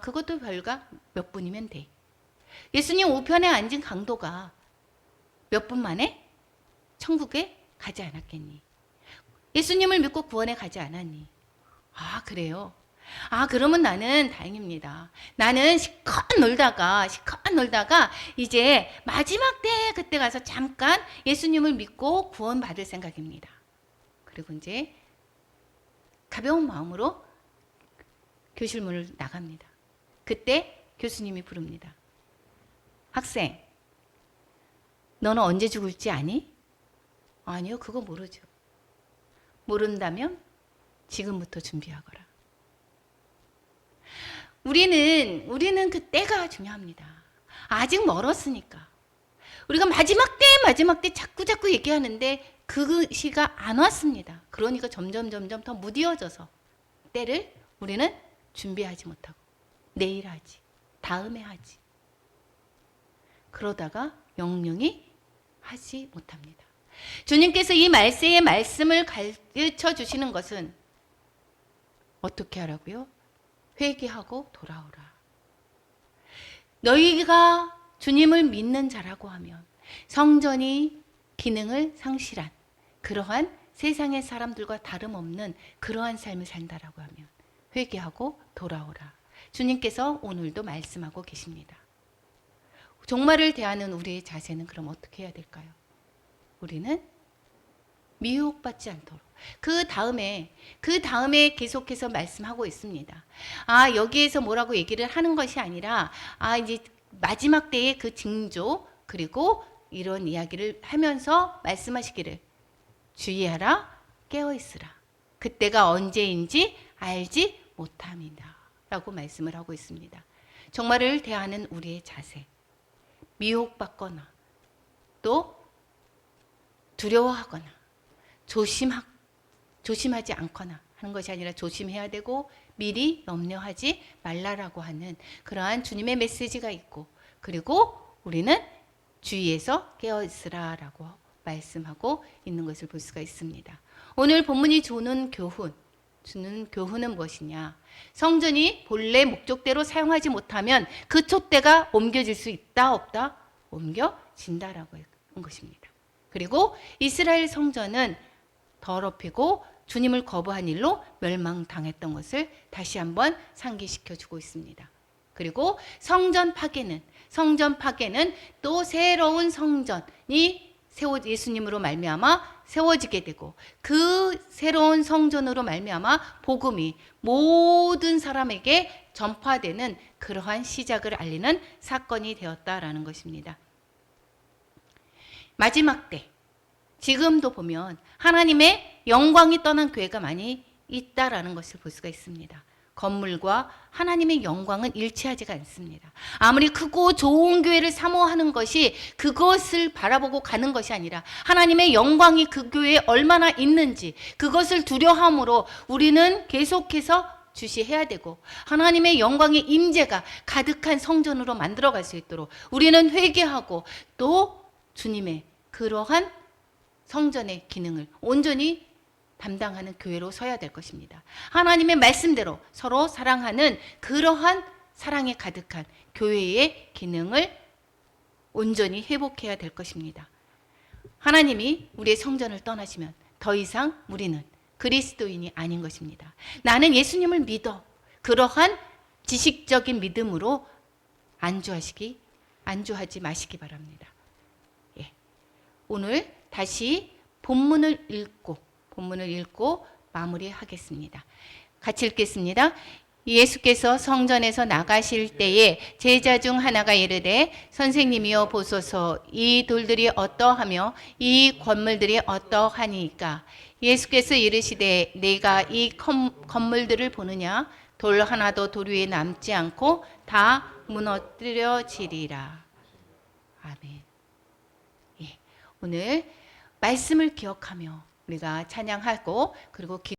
그것도 별가 몇 분이면 돼. 예수님 우편에 앉은 강도가 몇 분 만에 천국에 가지 않았겠니? 예수님을 믿고 구원에 가지 않았니? 그래요. 그러면 나는 다행입니다. 나는 시컷 놀다가 이제 마지막 때 그때 가서 잠깐 예수님을 믿고 구원 받을 생각입니다. 그리고 이제 가벼운 마음으로 교실문을 나갑니다. 그때 교수님이 부릅니다. 학생, 너는 언제 죽을지 아니? 아니요, 그거 모르죠. 모른다면 지금부터 준비하거라. 우리는 그 때가 중요합니다. 아직 멀었으니까. 우리가 마지막 때 자꾸 얘기하는데 그 시가 안 왔습니다. 그러니까 점점 더 무뎌져서 때를 우리는 준비하지 못하고 내일 하지, 다음에 하지. 그러다가 영영이 하지 못합니다. 주님께서 이 말세의 말씀을 가르쳐 주시는 것은 어떻게 하라고요? 회개하고 돌아오라. 너희가 주님을 믿는 자라고 하면 성전이 기능을 상실한 그러한 세상의 사람들과 다름없는 그러한 삶을 산다라고 하면 회개하고 돌아오라. 주님께서 오늘도 말씀하고 계십니다. 종말을 대하는 우리의 자세는 그럼 어떻게 해야 될까요? 우리는 미혹받지 않도록 그 다음에 계속해서 말씀하고 있습니다. 여기에서 뭐라고 얘기를 하는 것이 아니라 이제 마지막 때의 그 징조 그리고 이런 이야기를 하면서 말씀하시기를 주의하라, 깨어있으라. 그때가 언제인지 알지 못함이다 라고 말씀을 하고 있습니다. 종말을 대하는 우리의 자세, 미혹받거나 또 두려워하거나 조심하지 않거나 하는 것이 아니라 조심해야 되고 미리 염려하지 말라라고 하는 그러한 주님의 메시지가 있고, 그리고 우리는 주의에서 깨어 있으라라고 말씀하고 있는 것을 볼 수가 있습니다. 오늘 본문이 주는 교훈은 무엇이냐? 성전이 본래 목적대로 사용하지 못하면 그 촛대가 옮겨질 수 있다 없다? 옮겨진다라고 한 것입니다. 그리고 이스라엘 성전은 더럽히고 주님을 거부한 일로 멸망당했던 것을 다시 한번 상기시켜 주고 있습니다. 그리고 성전 파괴는 또 새로운 성전이 예수님으로 말미암아 세워지게 되고, 그 새로운 성전으로 말미암아 복음이 모든 사람에게 전파되는 그러한 시작을 알리는 사건이 되었다라는 것입니다. 마지막 때, 지금도 보면 하나님의 영광이 떠난 교회가 많이 있다라는 것을 볼 수가 있습니다. 건물과 하나님의 영광은 일치하지가 않습니다. 아무리 크고 좋은 교회를 사모하는 것이 그것을 바라보고 가는 것이 아니라 하나님의 영광이 그 교회에 얼마나 있는지 그것을 두려함으로 우리는 계속해서 주시해야 되고, 하나님의 영광의 임재가 가득한 성전으로 만들어갈 수 있도록 우리는 회개하고 또 주님의 그러한 성전의 기능을 온전히 담당하는 교회로 서야 될 것입니다. 하나님의 말씀대로 서로 사랑하는 그러한 사랑에 가득한 교회의 기능을 온전히 회복해야 될 것입니다. 하나님이 우리의 성전을 떠나시면 더 이상 우리는 그리스도인이 아닌 것입니다. 나는 예수님을 믿어. 그러한 지식적인 믿음으로 안주하지 마시기 바랍니다. 오늘 다시 본문을 읽고 마무리하겠습니다. 같이 읽겠습니다. 예수께서 성전에서 나가실 때에 제자 중 하나가 이르되 선생님이여 보소서, 이 돌들이 어떠하며 이 건물들이 어떠하니까? 예수께서 이르시되 내가 이 건물들을 보느냐? 돌 하나도 돌 위에 남지 않고 다 무너뜨려지리라. 아멘. 오늘 말씀을 기억하며 우리가 찬양하고 그리고